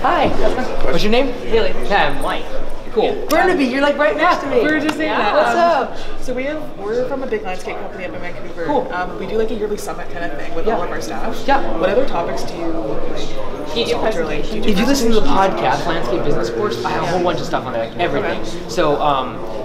Hi. What's your name? Haley. Yeah, I'm Mike. Cool. Burnaby, you're like right next to me. We were just saying that. What's up? So we're from a big landscape company up in Vancouver. Cool. We do like a yearly summit kind of thing with all of our staff. Yeah. What other topics do you like? Do you do presentations? If you listen to the podcast, Landscape Business Course, I have a whole bunch of stuff on there, like everything. Okay. So,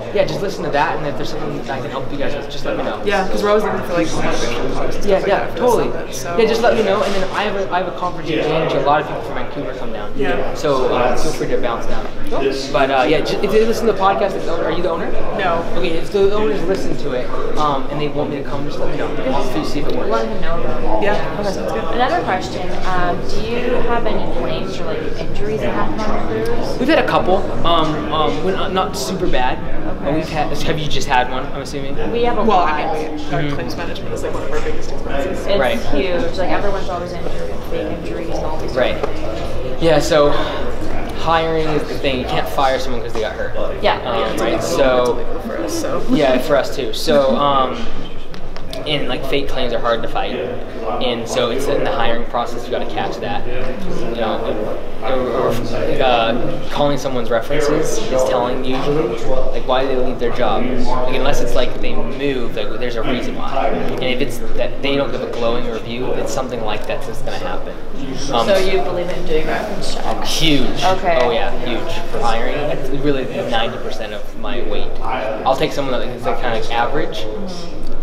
yeah, just listen to that, and if there's something that I can help you guys with, just let me know. Yeah, because we're always looking for like motivational talks and stuff like that for the totally. summit, so. Yeah, just let me know, and then I have a conference in January. A lot of people from Vancouver come down. Yeah. So feel free to bounce down. But yeah, if they listen to the podcast, are you the owner? No. Okay, if the owners listen to it, and they want me to come, just let me know. I'll see if it works. Let him know about it. Yeah. Okay, sounds good. Another question, do you have any claims or like injuries that happen on your cruise? We've had a couple, not super bad. But we've had. Have you just had one? I'm assuming. We have a Well, lot. I mean, our claims management is like one of our biggest expenses. It's Right. huge. Like everyone's always injured, fake injuries and all these Right. sort of things. Yeah. So hiring is the thing. You can't fire someone because they got hurt. Yeah. Right. It's So illegal for us, so. yeah, for us too. So and like fake claims are hard to fight, and so it's in the hiring process. You got to catch that. You know, or calling someone's references is telling usually like why they leave their job. Like unless it's like they moved, like there's a reason why. And if it's that they don't give a glowing review, it's something like that's just going to happen. So you believe in doing reference checks? Huge. Okay. Oh yeah, huge for hiring. That's really 90% of my weight. I'll take someone that is like kind of like average.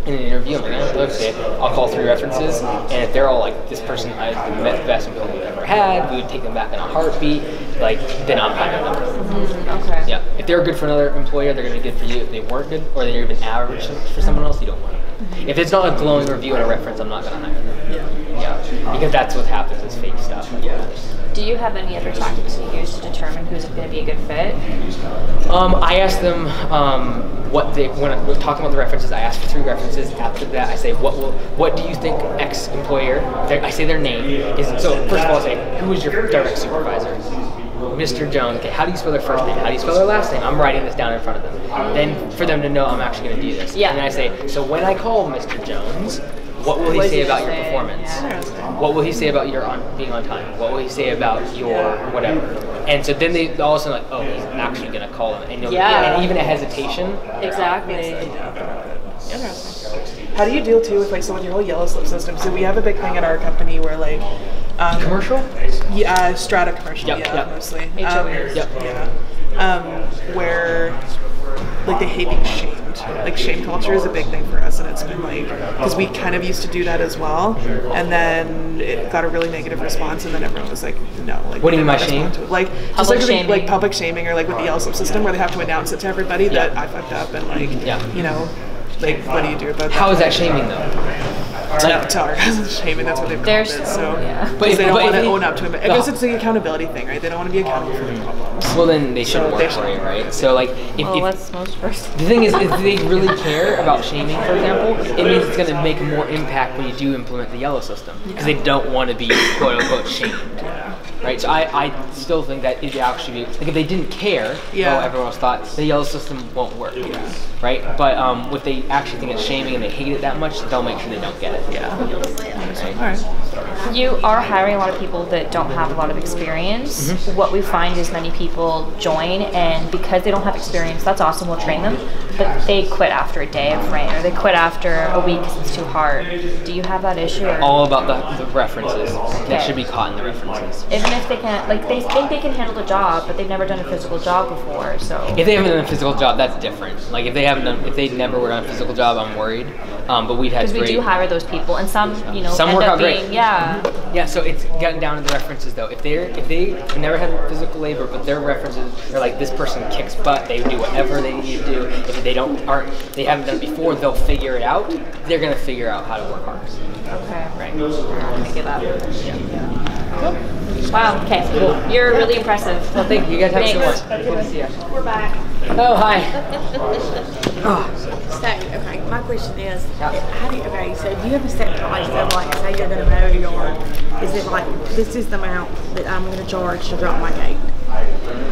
In an interview, I'm like, okay, I'll call 3 references, and if they're all like, this person is the best employee we've ever had, we would take them back in a heartbeat, like, then I'm hiring them. Okay. Yeah, if they're good for another employer, they're going to be good for you. If they weren't good, or they're even average for someone else, you don't want them. If it's not a glowing review and a reference, I'm not going to hire them. Yeah, because that's what happens is fake stuff. Yeah. Do you have any other tactics you use to determine who's going to be a good fit? I asked them when I was talking about the references. I asked for 3 references. After that, I say, what do you think X employer? I say their name. So first of all, I say, who is your direct supervisor? Mr. Jones. Okay, how do you spell their first name? How do you spell their last name? I'm writing this down in front of them. Then for them to know I'm actually going to do this. Yeah. And then I say, so when I call Mr. Jones, what will he say about your performance? Yeah. What will he say about your being on time? What will he say about your whatever? And so then they all of a sudden like, oh, he's actually going to call him. And, and even a hesitation. Exactly. Interesting. How do you deal too with like with your whole yellow slip system? So we have a big thing at our company where like Commercial? Yeah, strata commercial. Yep, yeah, yep. mostly. HOAs. Yep. Yeah. Where like they hate being shamed. Like shame culture is a big thing for us, and it's been like because we kind of used to do that as well, and then it got a really negative response, and then everyone was like, no. Like, what do you mean by shame? Like just like public shaming, or like with the LSIP system where they have to announce it to everybody that I fucked up, and like you know, like what do you do about that? How is that shaming though? To our guys' shaming, that's what they've called it. So, but they don't want to own up to it. I guess it's the accountability thing, right? They don't want to be accountable for their problems. Well, then they shouldn't work for you, right? So, like, that's most first. The thing is, if they really care about shaming, for example, it means it's going to make more impact when you do implement the yellow system because they don't want to be quote unquote shamed. Right, so I still think that it actually be like if they didn't care, how everyone else thought, the yellow system won't work, right? But if they actually think it's shaming and they hate it that much, they'll make sure they don't get it. All right. You are hiring a lot of people that don't have a lot of experience. What we find is many people join, and because they don't have experience, that's awesome, we'll train them, but they quit after a day of rain, or they quit after a week because it's too hard. Do you have that issue? Or? All about the references. That should be caught in the references. Even if they can't, like they think they can handle the job, but they've never done a physical job before, so. If they haven't done a physical job, that's different. Like if they never were on a physical job, I'm worried. But we've had because we do hire those people, and some, you know, some end work up out being, great. Yeah, so it's gotten down to the references though. If they never had physical labor, but their references are like this person kicks butt, they do whatever they need to do. If they haven't done it before, they'll figure it out. They're gonna figure out how to work hard. Okay. Right. I get that. Yeah. Cool. Wow. Okay. Cool. You're really impressive. Well, thank you. You guys have so much. Good to see you. We're back. Oh, hi. So, okay, my question is, how do you, okay, so do you have a set price of like, say you're going to mow your yard, is it like, this is the amount that I'm going to charge to drop my gate?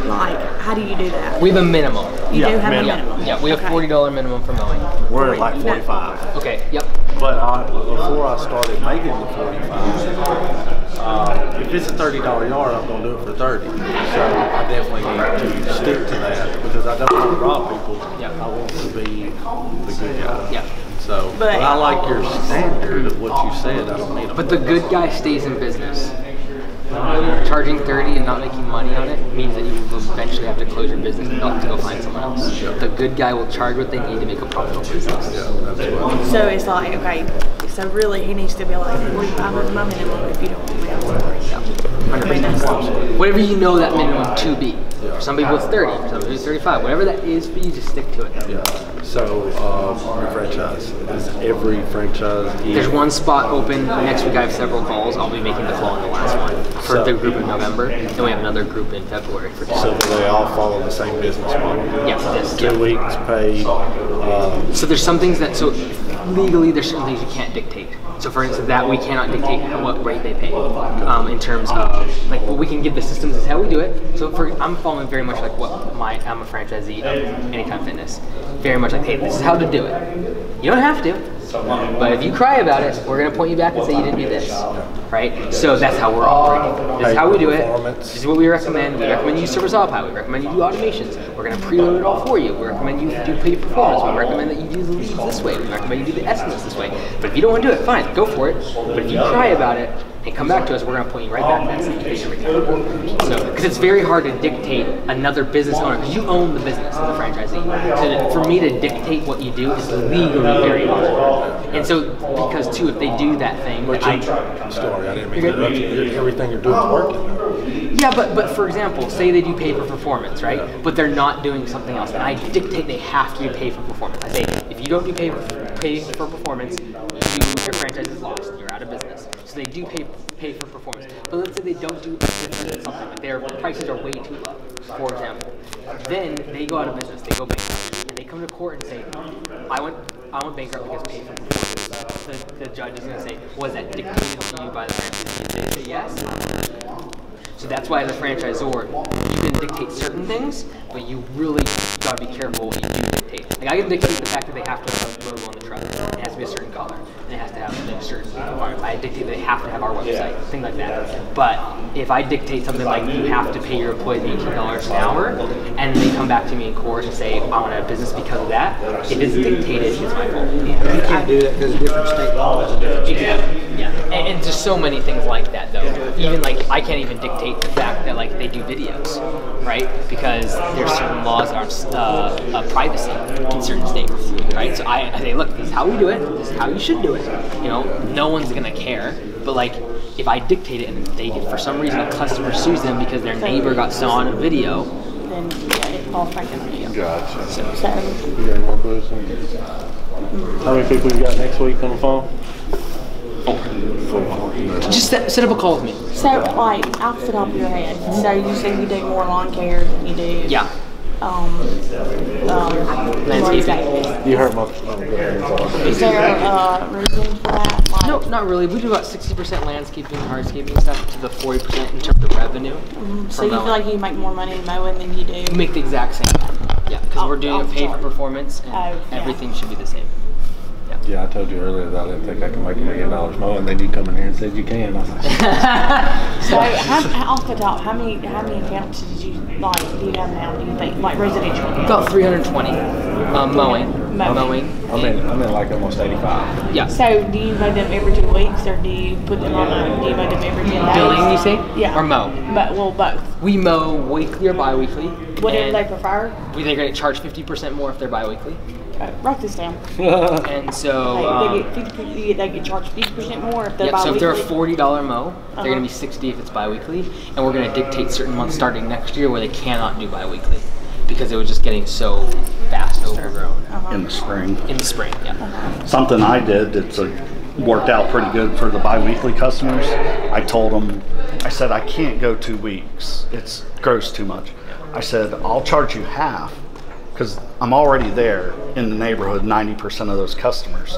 Like, how do you do that? We have a minimum. You do have a minimum? Yeah, we have $40 minimum for mowing. We're at like 45. Okay, yep. But before I started making the 45, if it's a $30 yard, I'm going to do it for 30. So I definitely need to stick to that because I don't want to rob people. Yeah. I want to be the good guy. Yeah. So, but I like your standard of what you said. I don't need them. But the good guy stays in business. Charging 30 and not making money on it means that you will eventually have to close your business and have to go find someone else. The good guy will charge what they need to make a profitable business. So it's like, okay, so really he needs to be like 45 is my minimum if you don't do it. 100%. Whatever you know that minimum to be. For some people it's 30, for some people it's 35. Whatever that is for you, just stick to it. Yeah. So your franchise, is every franchise? There's one spot open. Next week I have several calls. I'll be making the call on the last one for the group in November. Then we have another group in February for December. So they all follow the same business model? Yes, this. 2 weeks paid. So there's some things that, so legally there's certain things you can't dictate. So for instance, that we cannot dictate what rate they pay in terms of, like, well, we can give the systems, this is how we do it. So I'm following very much like what I'm a franchisee of Anytime Fitness. Very much like, hey, this is how to do it. You don't have to, but if you cry about it, we're going to point you back and say you didn't do this, right? So that's how we're operating. This is how we do it. This is what we recommend. We recommend you use service auto pilot. We recommend you do automations. We're going to preload it all for you. We recommend you do pay performance. We recommend that you do the leads this way. We recommend you do the estimates this way. But if you don't want to do it, fine, go for it. But if you cry about it and come back to us, we're going to point you right back to that same page every time. So, because it's very hard to dictate another business owner, because you own the business as a franchisee. So for me to dictate what you do is legally very hard. And so, because too, if they do that thing, I'm sorry, I didn't mean to interrupt you. Everything you're doing is working. Yeah, but for example, say they do pay for performance, right? But they're not doing something else, and I dictate they have to do pay for performance. I say, if you don't do pay for performance, your franchise is lost. You're out of business. So they do pay for performance. But let's say they don't do something, like their prices are way too low, for example. Then they go out of business, they go bankrupt, and they come to court and say, I went bankrupt because pay for performance. The judge is going to say, was that dictated to you by the franchisee? If they say yes. So that's why as a franchisor, you can dictate certain things, but you really got to be careful what you do dictate. Like I can dictate the fact that they have to have a logo on the truck. It has to be a certain color. And it has to have a certain requirements. I dictate they have to have our website, things like that. But if I dictate something like you have to pay your employees $18 an hour, and they come back to me in court and say, I want a business because of that, if it's dictated, it's my fault. You can't do that because different state laws are different. Yeah. And just so many things like that, though. Even like I can't even dictate the fact that like they do videos, right? Because there's certain laws on privacy in certain states, right? So I say, look, this is how we do it. This is how you should do it. You know, no one's gonna care. But like, if I dictate it and they, for some reason, a customer sues them because their neighbor got saw on a video, then yeah, it falls back on you. Gotcha. So You got any more questions? How many people you got next week on the phone? 4. just set up a call with me. So, like, off the top of your head, so you say you do more lawn care than you do landscaping. You heard my. Is there a reason for that? Like, No, not really. We do about 60% landscaping and hardscaping stuff to the 40% in terms of revenue. So you feel like you make more money mowing than you do? We make the exact same. Yeah, because we're doing a pay for performance and yeah. everything should be the same. Yeah, I told you earlier that I didn't think I could make $1 million mowing. Then you come in here and said you can. I was like, So, off the top, how many accounts do you have now? Do you think, like residential? About 320 mowing. I'm in like almost 85. Yeah. So, do you mow them every 2 weeks, or do you put them on do you mow them every 10 days? Billing, you say? Yeah. Or mow? But well, both. We mow weekly or bi-weekly. Whatever they prefer. They're going to charge 50% more if they're bi-weekly. Write this down. And so they get charged 50% more if they're so if they're a bi-weekly? $40 mow, they're going to be $60 if it's bi-weekly, and we're going to dictate certain months starting next year where they cannot do bi-weekly because it was just getting so fast overgrown. In the spring. In the spring, yeah. Something I did that's worked out pretty good for the bi-weekly customers. I told them, I said, I can't go 2 weeks. It's gross too much. I said, I'll charge you half because I'm already there in the neighborhood, 90% of those customers.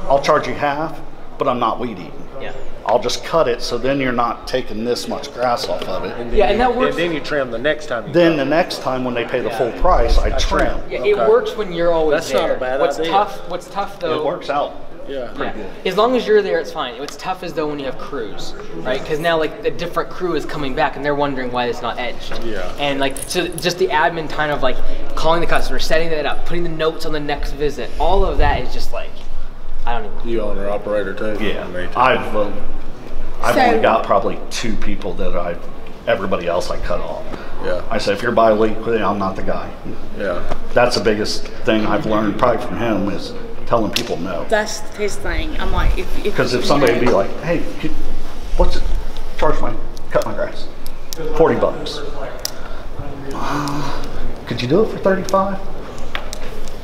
I'll charge you half, but I'm not weed eating. Yeah. I'll just cut it so then you're not taking this much grass off of it. And that works. And then you trim the next time. Then the next time when they pay the full price, I trim. Yeah, it works when you're always That's there. not a bad What's idea. What's tough though? It works out. Yeah. Yeah. As long as you're there, it's fine. What's tough is though when you have crews, right? Because now like the different crew is coming back and they're wondering why it's not edged. Yeah. And like so, just the admin time of like calling the customer, setting that up, putting the notes on the next visit, all of that is just like I don't even. You owner operator too. Yeah, Me too. I've only got probably 2 people that everybody else I cut off. Yeah. I say if you're biweekly, I'm not the guy. Yeah. That's the biggest thing I've learned probably from him is telling people no. That's his thing. I'm like, Because if somebody be like, hey, what's it? Cut my grass. $40. Could you do it for 35?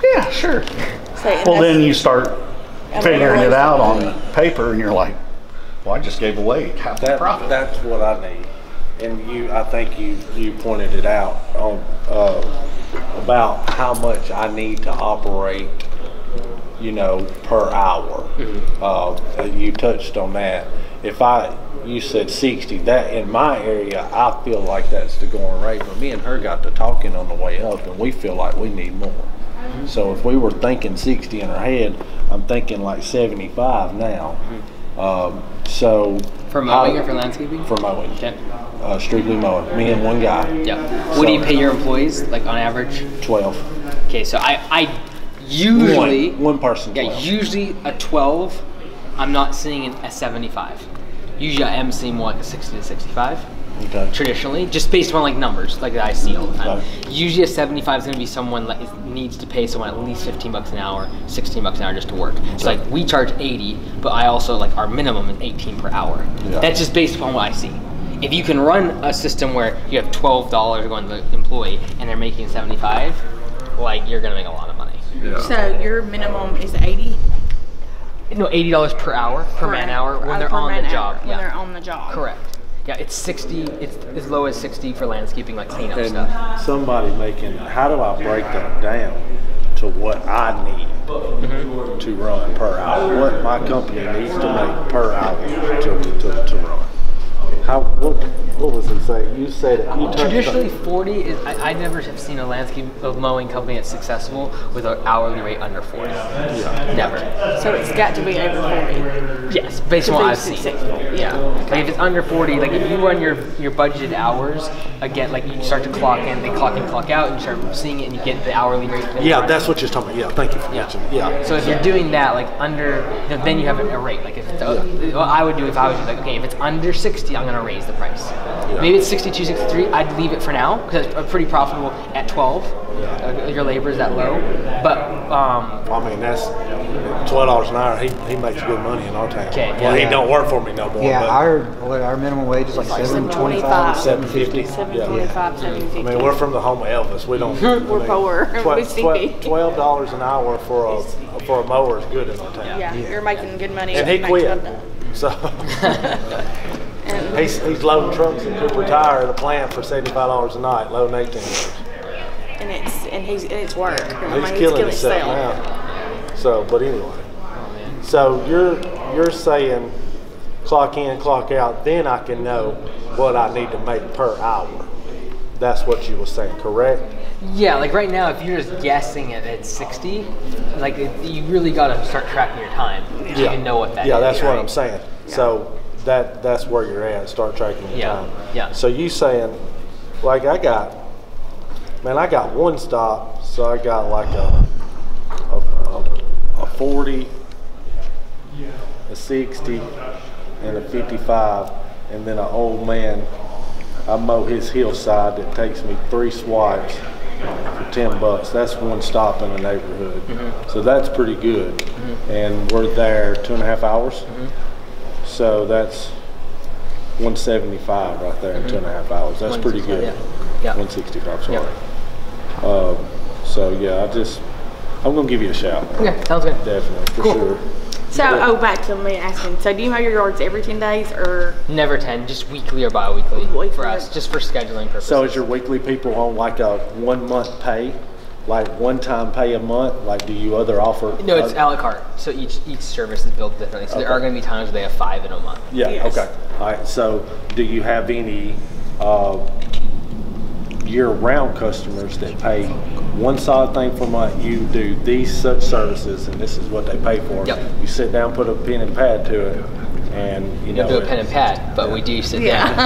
Yeah, sure. Well, then you start figuring it out on paper, and you're like, well, I just gave away half the profit. That's what I need. And I think you pointed it out on about how much I need to operate, per hour. You touched on that. You said 60. That in my area, I feel like that's the going rate. But me and her got to talking on the way up, and we feel like we need more. So if we were thinking 60 in our head, I'm thinking like 75 now. So for mowing or for landscaping? For mowing. Okay. Strictly mowing. Me and one guy. Yeah. What do you pay your employees? Like on average? 12. Okay, so I usually one person. 12. Yeah, usually a 12. I'm not seeing a 75. Usually I am seeing more like a 60 to 65. Okay. Traditionally, just based on like numbers, like that I see all the time. Okay. Usually a 75 is going to be someone that needs to pay someone at least $15 an hour, $16 an hour just to work. So like we charge 80, but I also like our minimum is 18 per hour. Yeah. That's just based upon what I see. If you can run a system where you have $12 going to the employee and they're making 75, like you're going to make a lot of money. Yeah. So your minimum is 80? No, $80 per hour, per man hour when they're on the job. When they're on the job. Correct. Yeah, it's 60. It's as low as 60 for landscaping, like cleanup And stuff. somebody how do I break that down to what I need to run per hour? What my company needs to make per hour to run? What was it saying? You said it. Traditionally, 40 is. I never have seen a landscape mowing company that's successful with an hourly rate under 40. Yeah. Never. So it's got to be over 40. Yes, based on what I've seen. Successful. Yeah. Like if it's under 40, like if you run your budgeted hours, again, like you start to clock in, they clock in, clock out, and you start seeing it, and you get the hourly rate. Yeah, that's what you're talking about. Yeah, thank you for mentioning. Yeah. So if you're doing that, like under, then you have a rate. Like if it's, what I would do if I was like, okay, if it's under 60, I'm gonna raise the price. Yeah. Maybe it's 62, 63. I'd leave it for now because it's pretty profitable at 12. Your labor is that low, but I mean that's $12 an hour. He makes good money in our town. Okay, Well, yeah. he don't work for me no more. Yeah, but our minimum wage is like $7.25, $7.50. $7.25, $7.50. I mean, we're from the home of Elvis. We don't. We're poor. We see. $12 an hour for a mower is good in our town. Yeah, you're making good money. And he next quit. month. So he's loading trucks in Cooper Tire at a plant for $75 a night, loading 18 hours. And it's work. He's killing himself now. So, but anyway. So you're saying clock in, clock out, then I can know what I need to make per hour. That's what you were saying, correct? yeah, like right now, if you're just guessing at 60, like you really got to start tracking your time to even know what that is. Yeah, that's what right? I'm saying. Yeah. So that's where you're at. Start tracking your time. Yeah. So you saying, like I got one stop, so I got like a 40, a 60, and a 55, and then an old man. I mow his hillside that takes me 3 swipes for $10. That's one stop in the neighborhood. Mm-hmm. So that's pretty good. Mm-hmm. And we're there 2.5 hours. Mm-hmm. So that's 175 right there in 2.5 hours. That's pretty good. Yeah. 165, sorry. Yeah. So yeah, I'm gonna give you a shout. Okay, sounds good. Definitely, for sure. So, back to me asking. So, do you mow your yards every 10 days, or Never 10, just weekly or bi-weekly for us, just for scheduling purposes. So is your weekly people on like a 1 month pay, like one-time pay a month? Like, do you offer? No, it's a la carte. So each service is built differently. So there are going to be times where they have 5 in a month. Yeah. Yes. Okay. All right. So, do you have any year-round customers that pay one solid thing for a month. You do these such services, and this is what they pay for. Yep. You sit down, put a pen and pad to it, and you know. Do a pen and pad, but we do sit down.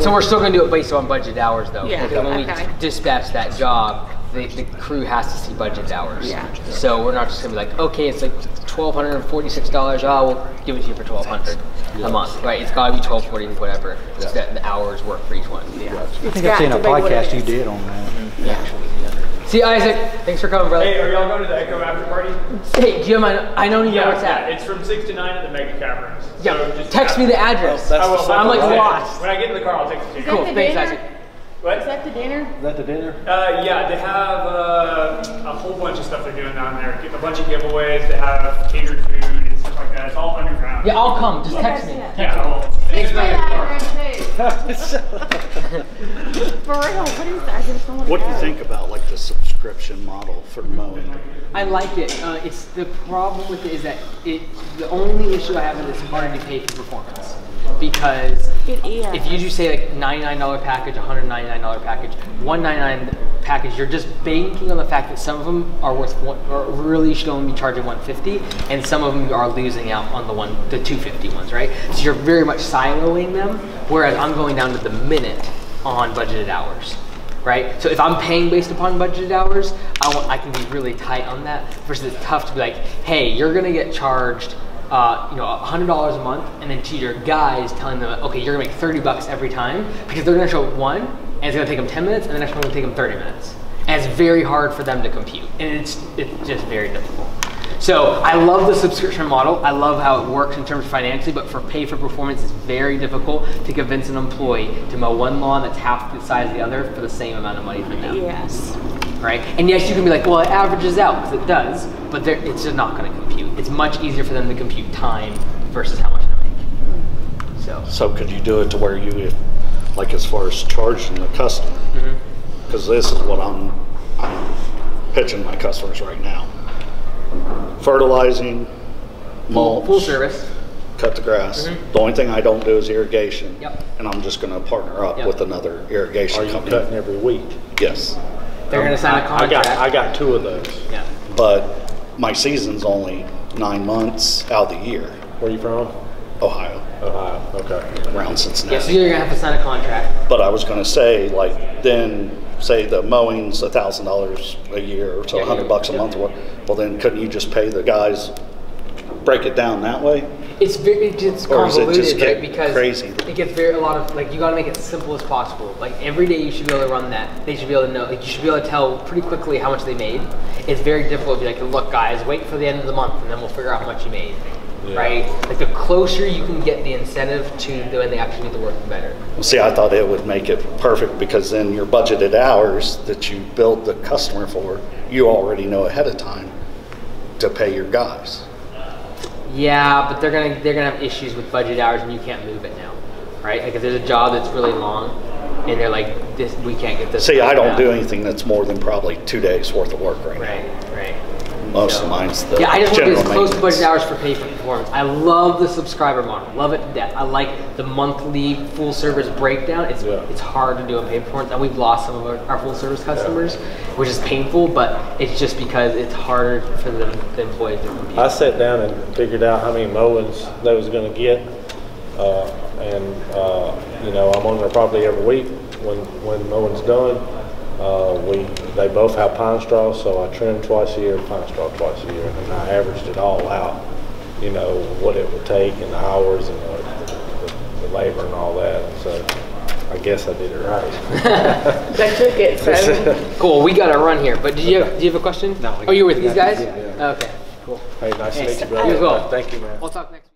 So we're still going to do it based on budget hours, though. Yeah. Because when we dispatch that job, the crew has to see budget hours. Yeah. So we're not just going to be like, okay, it's like $1,246. Oh, we'll give it to you for $1,200 a month, right? It's got to be $1,240, whatever. Just that the hours work for each one. Yeah. I think I've seen a podcast you did on that. See, Isaac, thanks for coming, brother. Hey, are y'all going to the Echo after party? Hey, do you mind? I don't even know where it's at. It's from 6 to 9 at the Mega Caverns. Yeah, So just text me the address. I will. I'm like lost. When I get in the car, I'll text it to you. Cool, thanks, Isaac. What? Is that the dinner? Is that the dinner? Yeah, they have a whole bunch of stuff they're doing down there. A bunch of giveaways. They have catered food and stuff like that. It's all underground. Yeah, I'll come. Just text me. Yeah, well, Thanks, man. For real, what is that? I just don't want to What do you know. think about like the subscription model for mowing? I like it. It's the problem with it is that the only issue I have with it is harder to pay for performance. Because It is. if you do say like $99 package, $199 package, $199 package, you're just banking on the fact that some of them are or really should only be charging $150, and some of them are losing out on the $250 ones, right? So you're very much siloing them, whereas I'm going down to the minute on budgeted hours. Right? So if I'm paying based upon budgeted hours, I can be really tight on that. Versus it's tough to be like, hey, you're gonna get charged, $100 a month, and then to your guys telling them, okay, you're gonna make $30 every time, because they're gonna show up one, and it's gonna take them 10 minutes, and the next one will take them 30 minutes. And it's very hard for them to compute, and it's just very difficult. So I love the subscription model. I love how it works in terms of financially, but for pay for performance, it's very difficult to convince an employee to mow one lawn that's half the size of the other for the same amount of money for them. Yes. Right? And yes, you can be like, well, it averages out, because it does, but it's just not going to compute. It's much easier for them to compute time versus how much to make. So could you do it to where you, like as far as charging the customer? Because this is what I'm pitching my customers right now. Fertilizing, mulch, Full service. cut the grass. The only thing I don't do is irrigation. Yep. And I'm just going to partner up with another irrigation Are you company. cutting every week? Yes. They're going to sign a contract. I got 2 of those. Yeah. But my season's only 9 months out of the year. Where are you from? Ohio, Ohio. Okay. around Cincinnati. Yeah, so you're going to have to sign a contract. But I was going to say, like, then say the mowing's $1,000 a year, or so $100 a month. Well, then couldn't you just pay the guys, break it down that way? It's convoluted, Or is it just right? get Because crazy? it gets a lot of, like, you got to make it simple as possible. Like, every day you should be able to run that. They should be able to know, like, you should be able to tell pretty quickly how much they made. It's very difficult to be like, look, guys, wait for the end of the month, and then we'll figure out how much you made. Right? Like, the closer you can get the incentive to when they actually do the work, the better. See, I thought it would make it perfect, because then your budgeted hours that you build the customer for, you already know ahead of time to pay your guys. Yeah, but they're gonna have issues with budget hours, and you can't move it now, right? Like, if there's a job that's really long, and they're like, we can't get this. See, I don't do anything that's more than probably 2 days worth of work right now. Right. Most of mine's the Yeah, I just want to general be as close to budget maintenance. hours for pay for performance. I love the subscriber model. Love it to death. I like the monthly full service breakdown. It's hard to do a pay performance, and we've lost some of our full service customers, which is painful, but it's just because it's harder for the employees to compete. I sat down and figured out how many mowings they was going to get, I'm on their property every week when mowing's done. They both have pine straw, so I trim twice a year, pine straw twice a year, and I averaged it all out. What it would take and the hours and the labor and all that. So I guess I did it right. They took it, so. Cool. We got to run here, but do you have a question? No. Oh, you're with these guys? Yeah. Okay. Cool. Hey, nice to meet you, You as brother. well. Thank you, man. We'll talk next week.